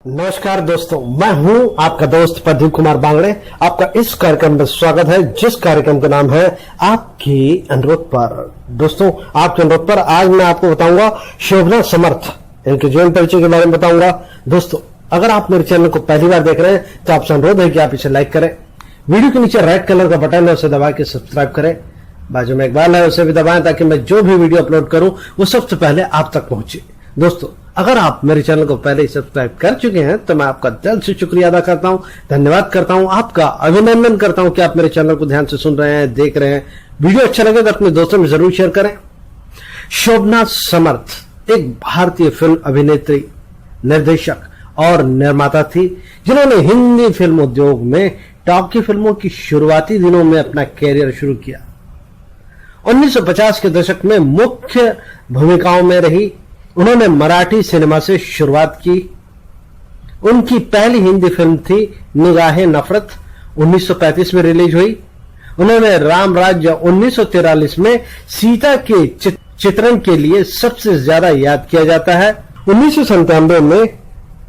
नमस्कार दोस्तों, मैं हूं आपका दोस्त प्रदीप कुमार बांगड़े। आपका इस कार्यक्रम में स्वागत है, जिस कार्यक्रम का नाम है आपके अनुरोध पर। दोस्तों, आपके अनुरोध पर आज मैं आपको बताऊंगा शोभना समर्थ, इनके जीवन परिचय के बारे में बताऊंगा। दोस्तों, अगर आप मेरे चैनल को पहली बार देख रहे हैं तो आपसे अनुरोध है कि आप इसे लाइक करें। वीडियो के नीचे रेड कलर का बटन है, उसे दबा के सब्सक्राइब करें। बाजू में एक बेल है, उसे भी दबाएं ताकि मैं जो भी वीडियो अपलोड करूं वो सबसे पहले आप तक पहुंचे। दोस्तों, अगर आप मेरे चैनल को पहले ही सब्सक्राइब कर चुके हैं तो मैं आपका दिल से शुक्रिया अदा करता हूं, धन्यवाद करता हूं, आपका अभिनंदन करता हूं कि आप मेरे चैनल को ध्यान से सुन रहे हैं, देख रहे हैं। वीडियो अच्छा लगे तो अपने दोस्तों में जरूर शेयर करें। शोभना समर्थ एक भारतीय फिल्म अभिनेत्री, निर्देशक और निर्माता थी, जिन्होंने हिंदी फिल्म उद्योग में टॉकी फिल्मों की शुरुआती दिनों में अपना कैरियर शुरू किया। 1950 के दशक में मुख्य भूमिकाओं में रही। उन्होंने मराठी सिनेमा से शुरुआत की। उनकी पहली हिंदी फिल्म थी निगाहे नफरत, 1935 में रिलीज हुई। उन्होंने राम राज्य 1943 में सीता के चित्रण के लिए सबसे ज्यादा याद किया जाता है। 1997 में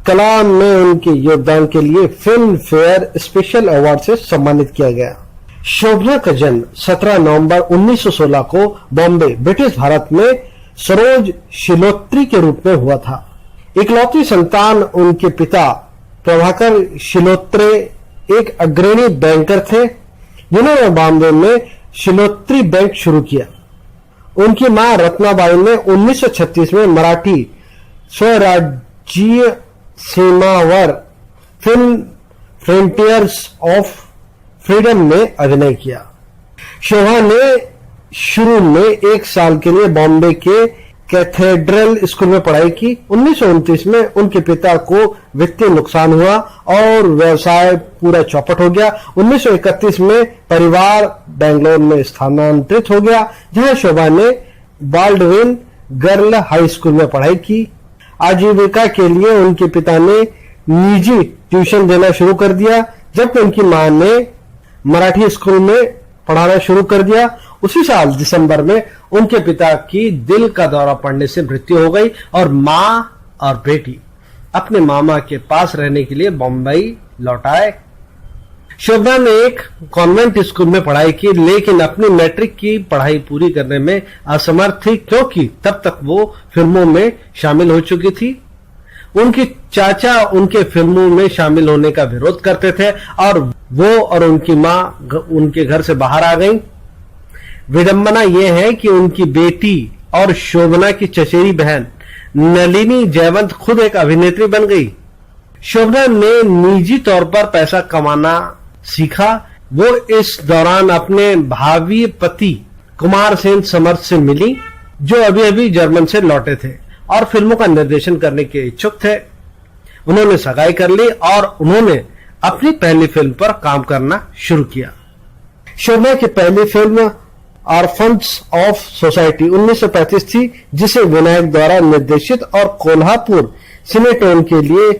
कला में उनके योगदान के लिए फिल्म फेयर स्पेशल अवार्ड से सम्मानित किया गया। शोभना का जन्म 17 नवंबर 1916 को बॉम्बे, ब्रिटिश भारत में सरोज शिलोत्री के रूप में हुआ था। इकलौती संतान उनके पिता प्रभाकर शिलोत्रे एक अग्रणी बैंकर थे, जिन्होंने बॉम्बे में शिलोत्री बैंक शुरू किया। उनकी मां रत्नाबाई ने 1936 में मराठी स्वराज्यीय सीमावर फिल्म फ्रंटियर्स ऑफ फ्रीडम में अभिनय किया। शोभा ने शुरू में 1 साल के लिए बॉम्बे के कैथेड्रल स्कूल में पढ़ाई की। 1929 में उनके पिता को वित्तीय नुकसान हुआ और व्यवसाय पूरा चौपट हो गया। 1931 में परिवार बेंगलोर में स्थानांतरित हो गया, जहां शोभा ने बाल्डविन गर्ल हाई स्कूल में पढ़ाई की। आजीविका के लिए उनके पिता ने निजी ट्यूशन देना शुरू कर दिया, जबकि उनकी मां ने मराठी स्कूल में पढ़ाना शुरू कर दिया। उसी साल दिसंबर में उनके पिता की दिल का दौरा पड़ने से मृत्यु हो गई और मां और बेटी अपने मामा के पास रहने के लिए बम्बई लौट आए। शोभना ने एक कॉन्वेंट स्कूल में पढ़ाई की, लेकिन अपनी मैट्रिक की पढ़ाई पूरी करने में असमर्थ थी, क्योंकि तब तक वो फिल्मों में शामिल हो चुकी थी। उनके चाचा उनके फिल्मों में शामिल होने का विरोध करते थे और वो और उनकी मां उनके घर से बाहर आ गईं। विडंबना यह है कि उनकी बेटी और शोभना की चचेरी बहन नलिनी जयवंत खुद एक अभिनेत्री बन गई। शोभना ने निजी तौर पर पैसा कमाना सीखा। वो इस दौरान अपने भावी पति कुमार सेन समर्थ से मिली, जो अभी अभी जर्मन से लौटे थे और फिल्मों का निर्देशन करने के इच्छुक थे। उन्होंने सगाई कर ली और उन्होंने अपनी पहली फिल्म पर काम करना शुरू किया। शोभना की पहली फिल्म ऑर्फन्स ऑफ सोसाइटी 1935 थी, जिसे विनायक द्वारा निर्देशित और कोल्हापुर सिनेटोन के लिए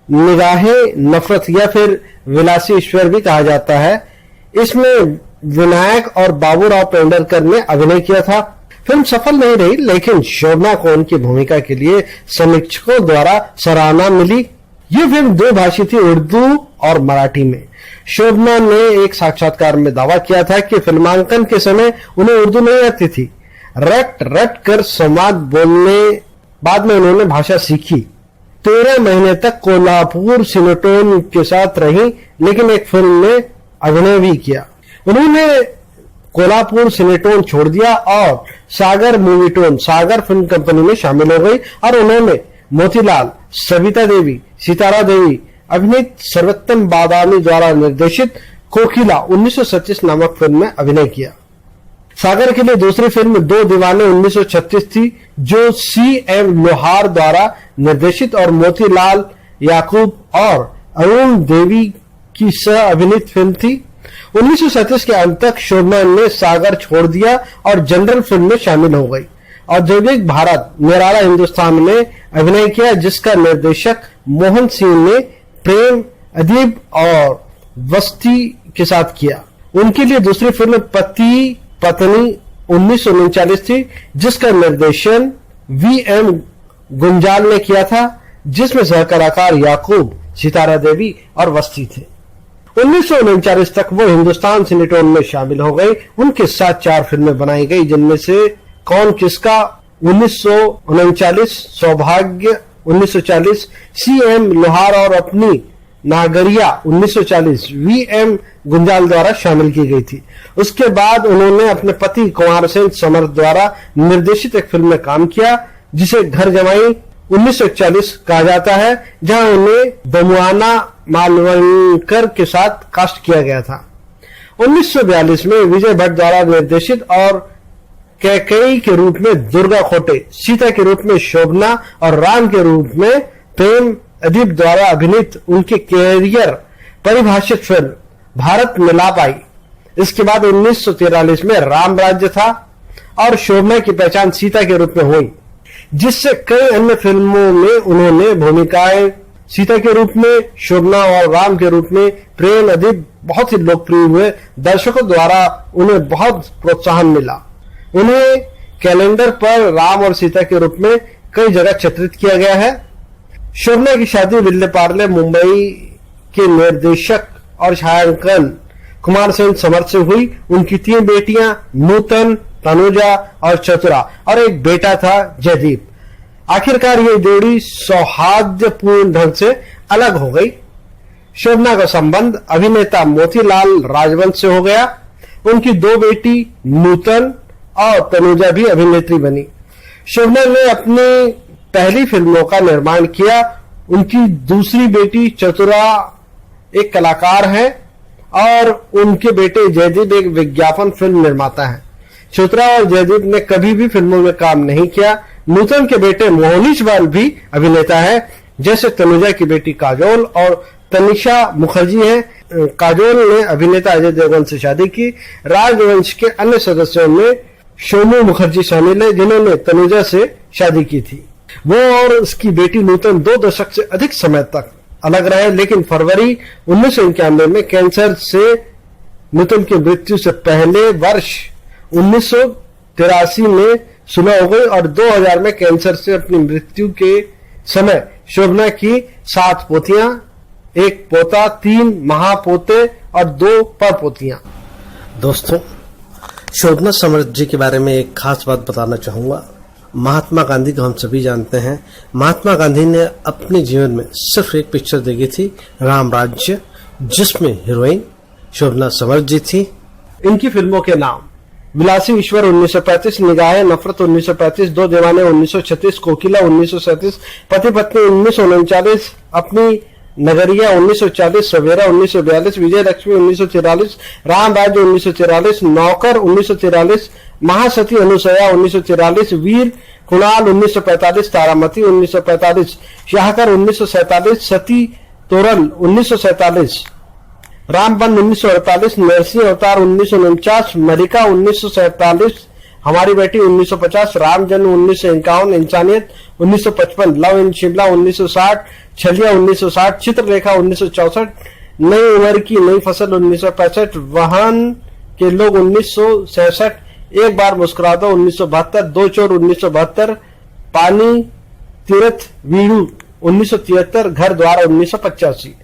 निगाहे नफरत या फिर विलासी ईश्वर भी कहा जाता है। इसमें विनायक और बाबूराव पेंडरकर ने अभिनय किया था। फिल्म सफल नहीं रही, लेकिन शोभना को उनकी भूमिका के लिए समीक्षकों द्वारा सराहना मिली। ये फिल्म 2 भाषी थी, उर्दू और मराठी में। शोभना ने एक साक्षात्कार में दावा किया था कि फिल्मांकन के समय उन्हें उर्दू नहीं आती थी। रट रट कर संवाद बोलने बाद में उन्होंने भाषा सीखी। 13 महीने तक कोल्हापुर सिनेटोन के साथ रही, लेकिन एक फिल्म में अभिनय भी किया। उन्होंने कोल्हापुर सिनेटोन छोड़ दिया और सागर मूवीटोन, सागर फिल्म कंपनी में शामिल हो गई और उन्होंने मोतीलाल, सविता देवी, सितारा देवी अभिनीत सर्वोत्तम बादामी द्वारा निर्देशित कोकिला 1937 नामक फिल्म में अभिनय किया। सागर के लिए दूसरी फिल्म 2 दीवाने 1936 थी, जो CM लोहार द्वारा निर्देशित और मोतीलाल याकूब और अरुण देवी की सह अभिनीत फिल्म थी। 1937 के अंत तक शोभना ने सागर छोड़ दिया और जनरल फिल्म में शामिल हो गई। औद्योगिक भारत, निराला हिंदुस्तान में अभिनय किया, जिसका निर्देशक मोहन सिंह ने प्रेम, अदीब और वस्ती के साथ किया। उनके लिए दूसरी फिल्म पति पत्नी 1939 थी, जिसका निर्देशन VM गुंजाल ने किया था। जिसमें सह कलाकार याकूब, सितारा देवी और वस्ती थे। 1939 तक वो हिंदुस्तान सिनेटोन में शामिल हो गई। उनके साथ 4 फिल्में बनाई गई, जिनमें से कौन किसका 1939, सौभाग्य 1940, सीएम लोहार और अपनी नागरिया 1940 वीएम गुंजाल द्वारा शामिल की गई थी। उसके बाद उन्होंने अपने पति कुमार सेन समर्थ द्वारा निर्देशित एक फिल्म में काम किया, जिसे घर जमाई 1941 कहा जाता है, जहां उन्हें बमुआना मालवणकर के साथ कास्ट किया गया था। 1942 में विजय भट्ट द्वारा निर्देशित और कैकेयी के रूप में दुर्गा खोटे, सीता के रूप में शोभना और राम के रूप में प्रेम अदीप द्वारा अभिनीत उनके कैरियर परिभाषित फिल्म भारत मिलाप आई। इसके बाद 1943 में राम राज्य था और शोभना की पहचान सीता के रूप में हुई, जिससे कई अन्य फिल्मों में उन्होंने भूमिकाएं सीता के रूप में, शोभना और राम के रूप में प्रेम अदीप बहुत ही लोकप्रिय हुए। दर्शकों द्वारा उन्हें बहुत प्रोत्साहन मिला। उन्हें कैलेंडर पर राम और सीता के रूप में कई जगह चित्रित किया गया है। शोभना की शादी विल्ले पार्ले मुंबई के निर्देशक और छायांकन कुमार सेन समर्थ से हुई। उनकी 3 बेटियां नूतन, तनुजा और चतुरा और एक बेटा था जयदीप। आखिरकार ये जोड़ी सौहार्दपूर्ण ढंग से अलग हो गई। शोभना का संबंध अभिनेता मोतीलाल राजवंश से हो गया। उनकी 2 बेटी नूतन और तनुजा भी अभिनेत्री बनी। शोभना ने अपनी पहली फिल्मों का निर्माण किया। उनकी दूसरी बेटी चतुरा एक कलाकार है और उनके बेटे जयदीप एक विज्ञापन फिल्म निर्माता है। चतुरा और जयदीप ने कभी भी फिल्मों में काम नहीं किया। नूतन के बेटे मोहनीश बाल भी अभिनेता है, जैसे तनुजा की बेटी काजोल और तनिषा मुखर्जी है। काजोल ने अभिनेता अजय देवगन से शादी की। राजवंश के अन्य सदस्यों में शोमू मुखर्जी शामिल है, जिन्होंने तनुजा से शादी की थी। वो और उसकी बेटी नूतन 2 दशक से अधिक समय तक अलग रहे, लेकिन फरवरी 1991 में कैंसर से नूतन की मृत्यु से पहले वर्ष 1983 में सुलह हो गई और 2000 में कैंसर से अपनी मृत्यु के समय शोभना की 7 पोतियां, 1 पोता, 3 महापोते और 2 परपोतियां। दोस्तों, शोभना समर्थ जी के बारे में एक खास बात बताना चाहूंगा। महात्मा गांधी को हम सभी जानते हैं। महात्मा गांधी ने अपने जीवन में सिर्फ एक पिक्चर देखी थी, राम राज्य, जिसमें हीरोइन शोभना समर्थ जी थी। इनकी फिल्मों के नाम: विलासी ईश्वर 1935, निगाहे नफरत 1935, 2 दीवाने 1936, कोकिला 1937, पति पत्नी 1939, अपनी नगरिया 1940, सवेरा 1942, विजय लक्ष्मी 1944, राम राज्य 1944, नौकर 1944, महासती अनुसया 1944, वीर कुणाल 1945, तारामती 1945, शाहकर 1947, सती तोरल 1947, रामबन 1948, नरसिंह अवतार 1949, मलिका 1947, हमारी बेटी 1950, राम जन्म 1951, इंसानियत 1955, लव इन शिमला 1960, छलिया 1960, चित्रलेखा 1964, नई उम्र की नई फसल 1965, वहन के लोग 1966, एक बार मुस्कुरा दो 1972, 2 चोर 1972, पानी तीर्थ वीरू 1973, घर द्वार 1985।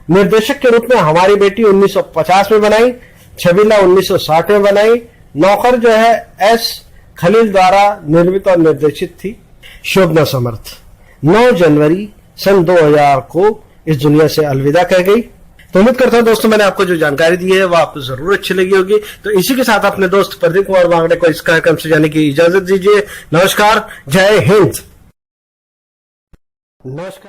निर्देशक के रूप में हमारी बेटी 1950 में बनाई, छबीला 1960 में बनाई। नौकर जो है एस खलील द्वारा निर्मित और निर्देशित थी। शोभना समर्थ 9 जनवरी सन 2000 को इस दुनिया से अलविदा कह गई। तो उम्मीद करता हूं दोस्तों, मैंने आपको जो जानकारी दी है वो आपको जरूर अच्छी लगी होगी। तो इसी के साथ अपने दोस्त प्रदीप कुमार बांगड़े को इस कार्यक्रम से जाने की इजाजत दीजिए। नमस्कार, जय हिंद। नमस्कार।